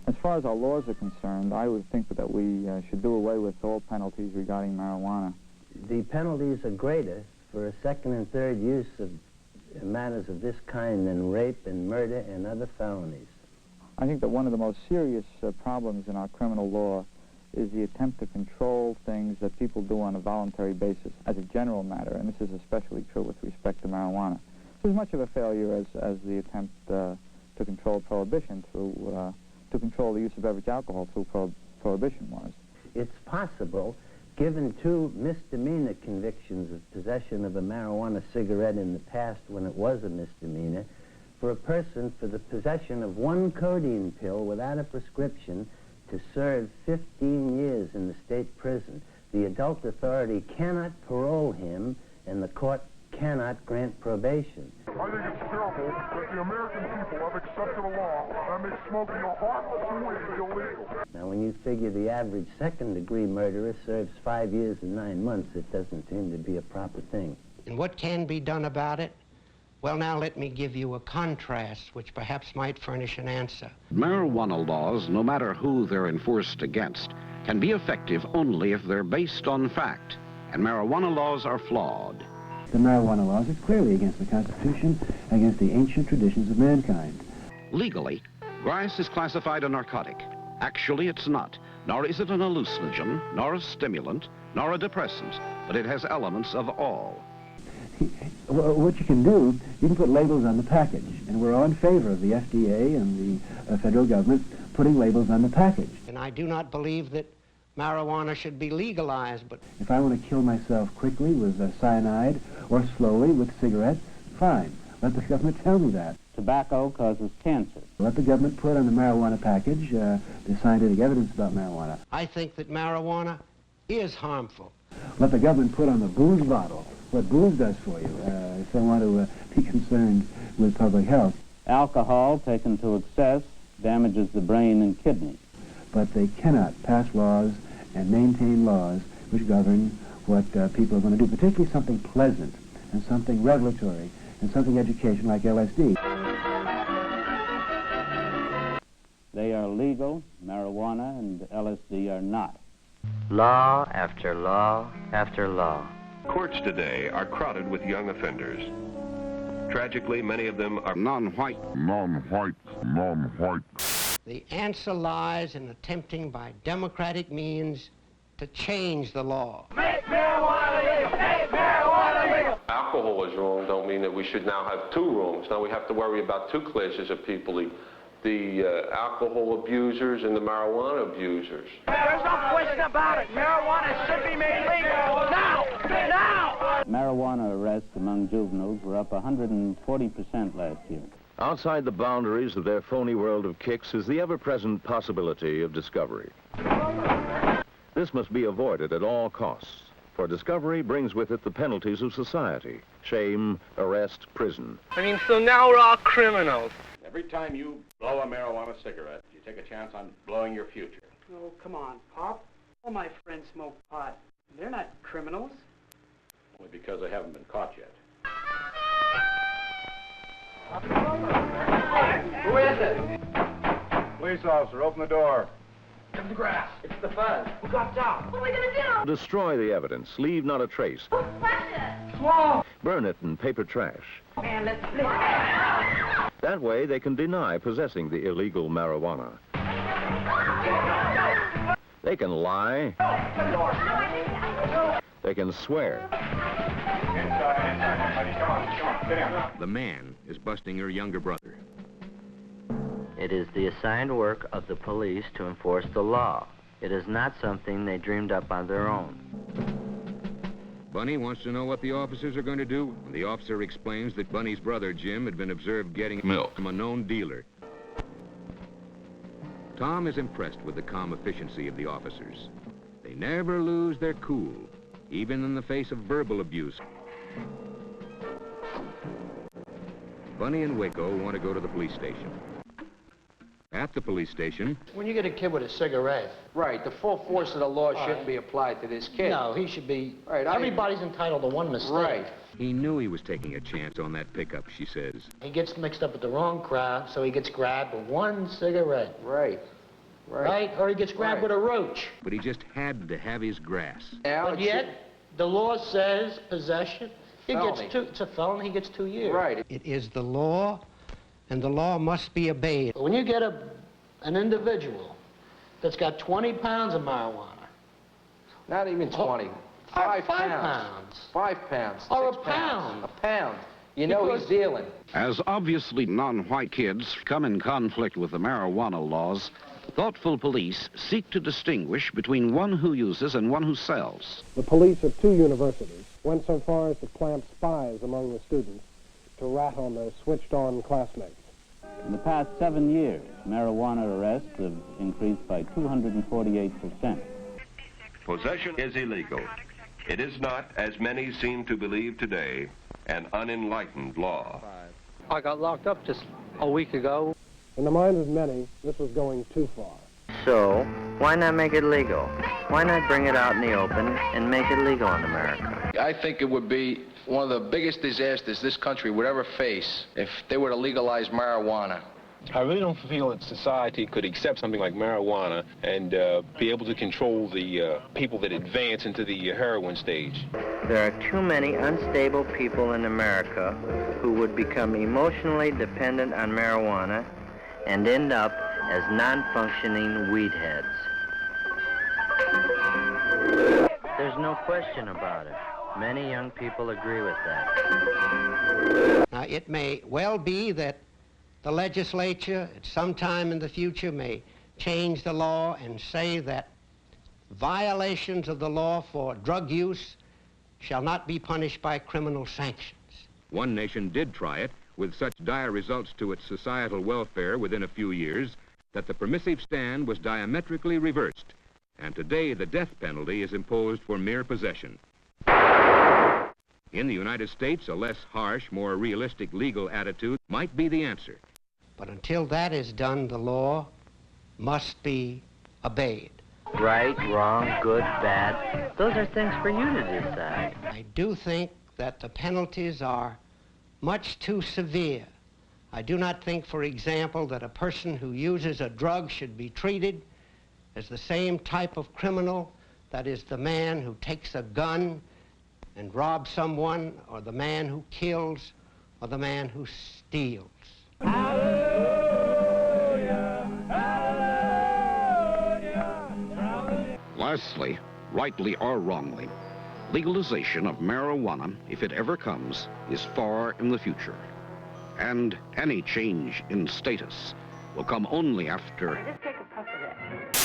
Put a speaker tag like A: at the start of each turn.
A: As far as our laws are concerned, I would think that we should do away with all penalties regarding marijuana.
B: The penalties are greater for a second and third use of matters of this kind than rape and murder and other felonies.
A: I think that one of the most serious problems in our criminal law is the attempt to control things that people do on a voluntary basis as a general matter, and this is especially true with respect to marijuana. It's as much of a failure as the attempt to control prohibition through, to control the use of beverage alcohol through prohibition was.
B: It's possible, given 2 misdemeanor convictions of possession of a marijuana cigarette in the past when it was a misdemeanor, for a person for the possession of 1 codeine pill without a prescription to serve 15 years in the state prison. The adult authority cannot parole him, and the court cannot grant probation.
C: I think it's terrible that the American people have accepted a law that makes smoking a harmless weed illegal.
B: Now, when you figure the average second-degree murderer serves 5 years and 9 months, it doesn't seem to be a proper thing.
D: And what can be done about it? Well, now let me give you a contrast which perhaps might furnish an answer.
E: Marijuana laws, no matter who they're enforced against, can be effective only if they're based on fact, and marijuana laws are flawed.
F: The marijuana laws are clearly against the Constitution, against the ancient traditions of mankind.
E: Legally, grass is classified a narcotic. Actually, it's not, nor is it an hallucinogen, nor a stimulant, nor a depressant, but it has elements of all.
F: What you can do, you can put labels on the package, and we're all in favor of the FDA and the federal government putting labels on the package.
D: And I do not believe that marijuana should be legalized, but...
F: If I want to kill myself quickly with cyanide or slowly with cigarettes, fine. Let the government tell me that.
G: Tobacco causes cancer.
F: Let the government put on the marijuana package the scientific evidence about marijuana.
D: I think that marijuana is harmful.
F: Let the government put on the booze bottle what booze does for you, if they want to be concerned with public health.
G: Alcohol taken to excess damages the brain and kidneys.
F: But they cannot pass laws and maintain laws which govern what people are going to do, particularly something pleasant and something regulatory and something educational like LSD.
G: They are legal, marijuana and LSD are not.
H: Law after law after law.
I: Courts today are crowded with young offenders. Tragically, many of them are
E: Non-white.
D: The answer lies in attempting by democratic means to change the law.
J: Make marijuana legal! Make marijuana legal!
K: Alcohol is wrong don't mean that we should now have 2 wrongs. Now we have to worry about 2 classes of people, the alcohol abusers and the marijuana abusers.
J: There's no question about it. Marijuana should be made legal now! Now!
G: Marijuana arrests among juveniles were up 140% last year.
L: Outside the boundaries of their phony world of kicks is the ever-present possibility of discovery. This must be avoided at all costs, for discovery brings with it the penalties of society: shame, arrest, prison.
J: So now we're all criminals.
M: Every time you blow a marijuana cigarette, you take a chance on blowing your future.
N: Oh, come on, Pop. All my friends smoke pot. They're not criminals.
M: Only because they haven't been caught yet.
J: Who is it?
C: Police officer, open the door.
J: It's the grass. It's the fuzz. Who got down? What are we gonna do?
L: Destroy the evidence, leave not a trace.
J: Whoa!
L: Burn it in paper trash.
J: Man, let's
L: That way they can deny possessing the illegal marijuana. They can lie. They can swear.
O: The man is busting her younger brother.
H: It is the assigned work of the police to enforce the law. It is not something they dreamed up on their own.
O: Bunny wants to know what the officers are going to do. The officer explains that Bunny's brother, Jim, had been observed getting milk from a known dealer. Tom is impressed with the calm efficiency of the officers. They never lose their cool, even in the face of verbal abuse. Bunny and Waco want to go to the police station. At the police station...
D: When you get a kid with a cigarette...
P: Right, the full force of the law shouldn't be applied to this kid.
D: No, he should be...
P: Right,
D: everybody's entitled to one mistake.
P: Right.
O: He knew he was taking a chance on that pickup, she says.
D: He gets mixed up with the wrong crowd, so he gets grabbed with 1 cigarette.
P: Right.
D: right? Or he gets grabbed with a roach.
O: But he just had to have his grass.
D: But yet, the law says possession. It's a felony, he gets 2 years.
P: Right.
D: It is the law, and the law must be obeyed. When you get an individual that's got 20 pounds of marijuana.
P: Not even 20. 5
D: pounds.
P: 5 pounds.
D: Or
P: 6
D: a pound.
P: pounds. A pound. You know he's dealing.
E: As obviously non-white kids come in conflict with the marijuana laws, thoughtful police seek to distinguish between one who uses and one who sells.
Q: The police of 2 universities went so far as to plant spies among the students to rat on their switched-on classmates.
G: In the past 7 years, marijuana arrests have increased by 248%.
I: Possession is illegal. It is not, as many seem to believe today, an unenlightened law.
P: I got locked up just a week ago.
Q: In the minds of many, this was going too far.
H: So, why not make it legal? Why not bring it out in the open and make it legal in America?
P: I think it would be one of the biggest disasters this country would ever face if they were to legalize marijuana.
R: I really don't feel that society could accept something like marijuana and be able to control the people that advance into the heroin stage.
H: There are too many unstable people in America who would become emotionally dependent on marijuana and end up as non-functioning weed heads. There's no question about it. Many young people agree with that.
D: Now, it may well be that the legislature at some time in the future may change the law and say that violations of the law for drug use shall not be punished by criminal sanctions.
O: One nation did try it, with such dire results to its societal welfare within a few years that the permissive stand was diametrically reversed, and today the death penalty is imposed for mere possession. In the United States, a less harsh, more realistic legal attitude might be the answer.
D: But until that is done, the law must be obeyed.
H: Right, wrong, good, bad, those are things for you to decide.
D: I do think that the penalties are much too severe. I do not think, for example, that a person who uses a drug should be treated as the same type of criminal, that is, the man who takes a gun and robs someone, or the man who kills, or the man who steals.
E: Lastly, rightly or wrongly, legalization of marijuana, if it ever comes, is far in the future. And any change in status will come only after...
S: Just take a puff of that.